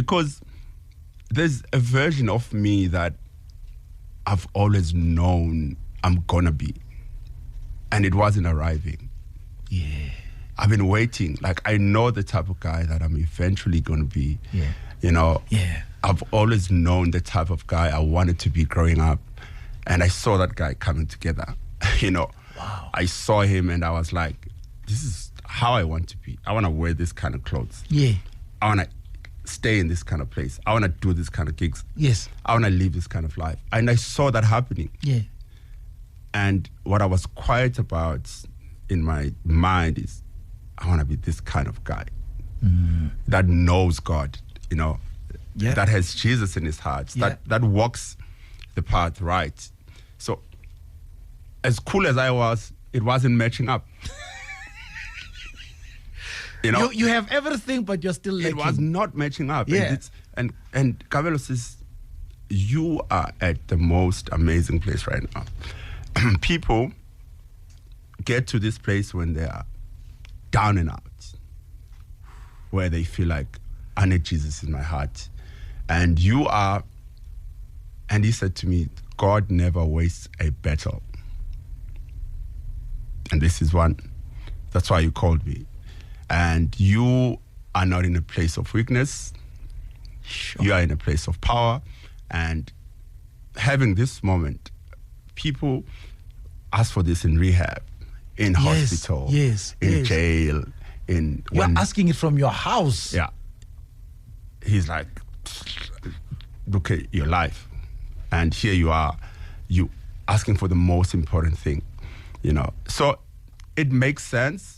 because there's a version of me that I've always known I'm gonna be, and it wasn't arriving. Yeah. I've been waiting. Like, I know the type of guy that I'm eventually gonna be. Yeah. You know. Yeah. I've always known the type of guy I wanted to be growing up, and I saw that guy coming together. You know. Wow. I saw him, and I was like, this is how I want to be. I want to wear this kind of clothes. Yeah. I want to stay in this kind of place. I want to do this kind of gigs. Yes. I want to live this kind of life. And I saw that happening. Yeah. And what I was quiet about in my mind is, I want to be this kind of guy that knows God, you know, that has Jesus in his heart, that walks the path right. So as cool as I was, it wasn't matching up. You know, you have everything, but you're still lacking. It was not matching up. Yeah. And Kabelo says, you are at the most amazing place right now. People get to this place when they are down and out, where they feel like, I need Jesus in my heart. And you are, and he said to me, God never wastes a battle. And this is one. That's why you called me. And you are not in a place of weakness. Sure. You are in a place of power. And having this moment, people ask for this in rehab, in hospital, in jail. You're asking it from your house. Yeah. He's like, look at your life. And here you are, you asking for the most important thing, you know. So it makes sense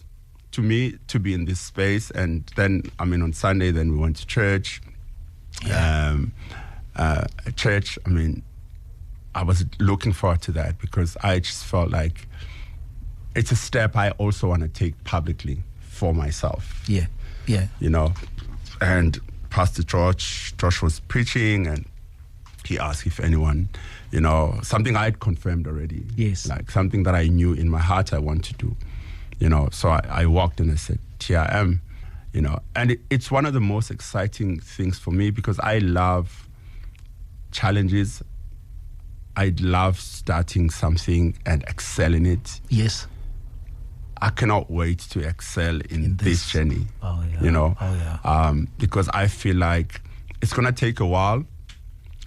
to me to be in this space. And then, I mean, on Sunday, then we went to church. Church, I mean, I was looking forward to that because I just felt like it's a step I also want to take publicly for myself. Yeah, yeah. You know, and Pastor Josh was preaching, and he asked if anyone, you know, something I had confirmed already. Yes. Like something that I knew in my heart I want to do. You know, so I walked and I said, here I am. You know, and it's one of the most exciting things for me because I love challenges. I love starting something and excelling it. Yes. I cannot wait to excel in this journey. Oh, yeah. You know? Oh, yeah. Because I feel like it's going to take a while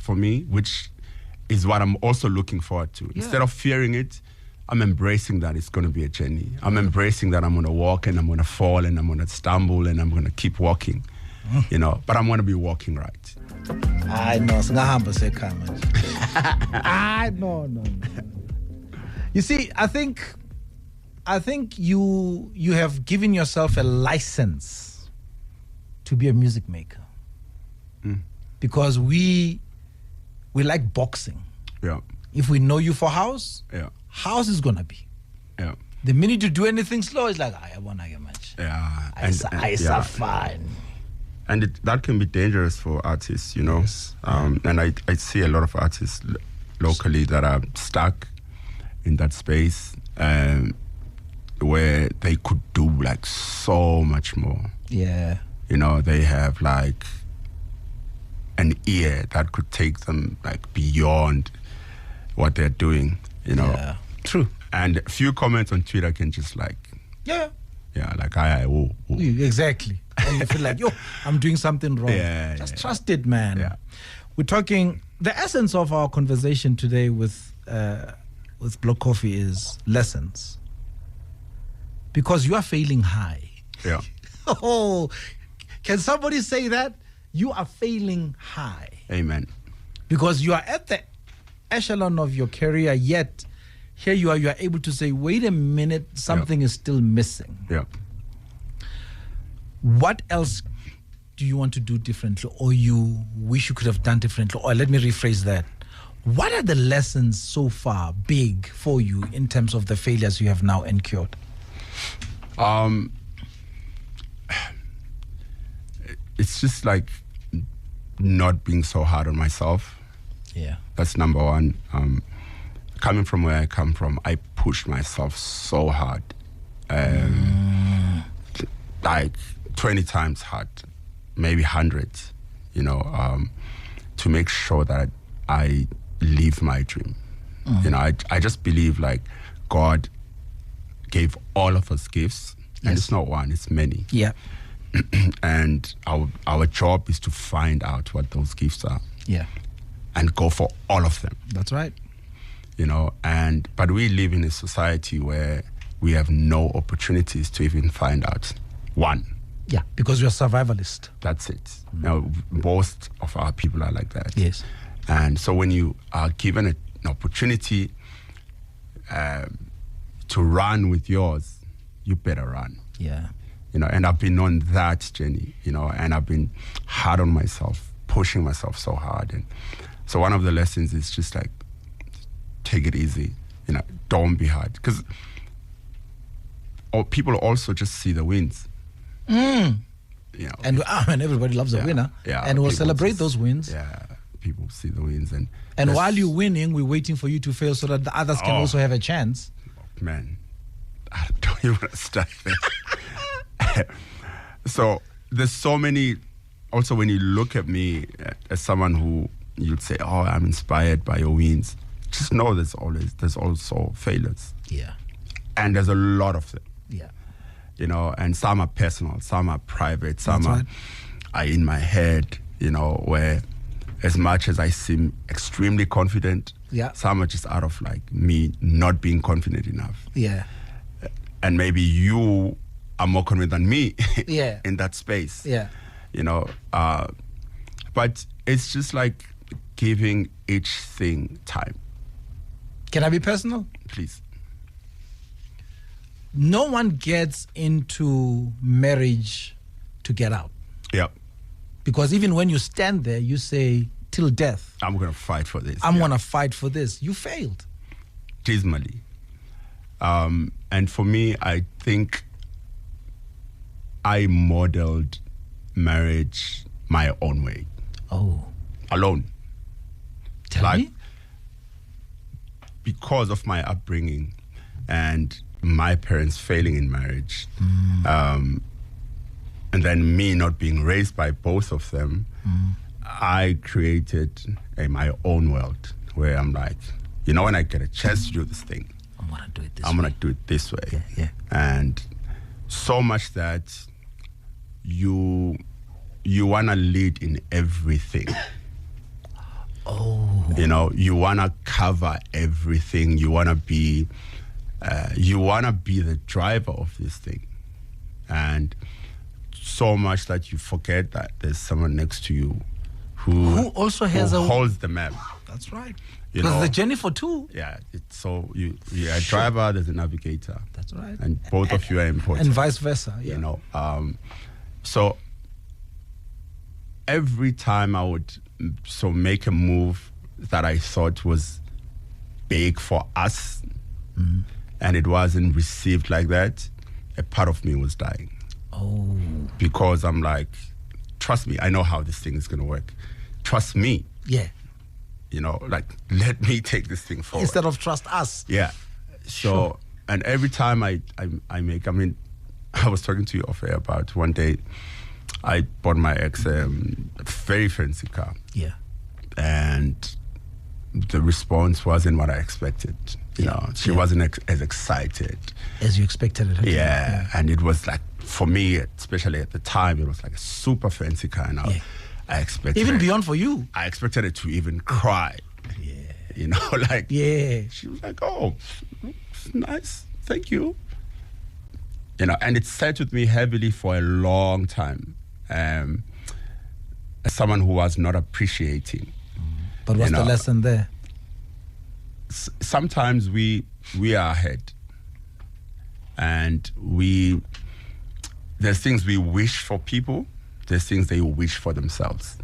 for me, which is what I'm also looking forward to. Yeah. Instead of fearing it, I'm embracing that it's going to be a journey. I'm embracing that I'm going to walk and I'm going to fall and I'm going to stumble and I'm going to keep walking, you know, but I'm going to be walking right. I know. No. You see, I think you have given yourself a license to be a music maker. Because we like boxing. Yeah. If we know you for house, house is gonna be. Yeah. The minute you do anything slow, it's like I wanna get much. Yeah. I fine. And that can be dangerous for artists, you know. Yes. And I see a lot of artists locally that are stuck in that space where they could do like so much more. Yeah. You know, they have like an ear that could take them like beyond what they're doing, you know. Yeah. True. And a few comments on Twitter can just like, like, whoa. Exactly. And you feel like, I'm doing something wrong. Just trust it, man. Yeah. We're talking, the essence of our conversation today with Block Coffee is lessons. Because you are failing high. Yeah. Oh, can somebody say that? You are failing high. Amen. Because you are at the echelon of your career, yet here you are able to say, wait a minute, something is still missing. Yeah. What else do you want to do differently, or you wish you could have done differently? Or let me rephrase that. What are the lessons so far big for you in terms of the failures you have now incurred? It's just like not being so hard on myself. Yeah. That's number one. Coming from where I come from, I pushed myself so hard. Like 20 times hard, maybe 100, to make sure that I live my dream. I just believe like God gave all of us gifts, and it's not one, it's many. Yeah. And our job is to find out what those gifts are. Yeah. And go for all of them. That's right. But we live in a society where we have no opportunities to even find out one. Yeah, because we're survivalist. That's it. Now, most of our people are like that. Yes. And so when you are given an opportunity to run with yours, you better run. Yeah. And I've been on that journey, and I've been hard on myself, pushing myself so hard. And so one of the lessons is just like, take it easy, don't be hard. Because people also just see the wins. And everybody loves a winner. Yeah, and we'll celebrate those wins. Yeah, people see the wins. And while you're winning, we're waiting for you to fail so that the others can also have a chance. Man, I don't even want to start there. So there's so many. Also, when you look at me as someone who you'd say, "Oh, I'm inspired by your wins," just know there's also failures. Yeah, and there's a lot of them. Yeah, and some are personal, some are private, some are in my head. Where as much as I seem extremely confident, some are just out of like me not being confident enough. Yeah, and maybe you are more confident than me in that space. Yeah. But it's just like giving each thing time. Can I be personal? Please. No one gets into marriage to get out. Yep. Because even when you stand there, you say, till death, I'm going to fight for this. I'm going to fight for this. You failed. Dismally. And for me, I think I modeled marriage my own way. Oh. Alone. Tell me. Because of my upbringing and my parents failing in marriage, and then me not being raised by both of them, I created my own world where I'm like, when I get a chance to do this thing, I'm going to do it this I'm way. going to do it this way. Yeah. And so much that you want to lead in everything. Oh. You want to cover everything. You want to be the driver of this thing. And so much that you forget that there's someone next to you who also holds the map. That's right. Because the journey for two. Yeah. You're a driver, there's a navigator. That's right. And both of you are important. And vice versa. Yeah. So every time I would make a move that I thought was big for us, and it wasn't received like that, a part of me was dying. Oh. Because I'm like, trust me, I know how this thing is going to work. Trust me. Yeah. Let me take this thing forward. Instead of trust us. Yeah. So, and every time I was talking to you off air about one day, I bought my ex a very fancy car. Yeah. And the response wasn't what I expected. She wasn't as excited. As you expected it. Yeah. And it was like, for me, especially at the time, it was like a super fancy car. And I expected even beyond for you. I expected it to even cry. Yeah. She was like, oh, it's nice. Thank you. And it sat with me heavily for a long time. As someone who was not appreciating. But what's the lesson there? Sometimes we are ahead. And there's things we wish for people. There's things they wish for themselves.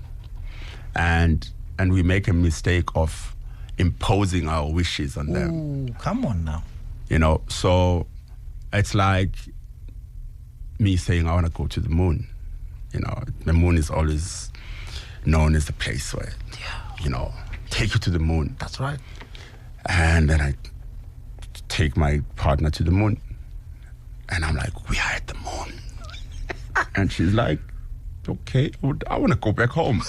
And we make a mistake of imposing our wishes on them. Ooh, come on now. So it's like me saying I want to go to the moon. The moon is always known as the place where, take you to the moon. That's right. And then I take my partner to the moon. And I'm like, we are at the moon. And she's like, okay, I want to go back home.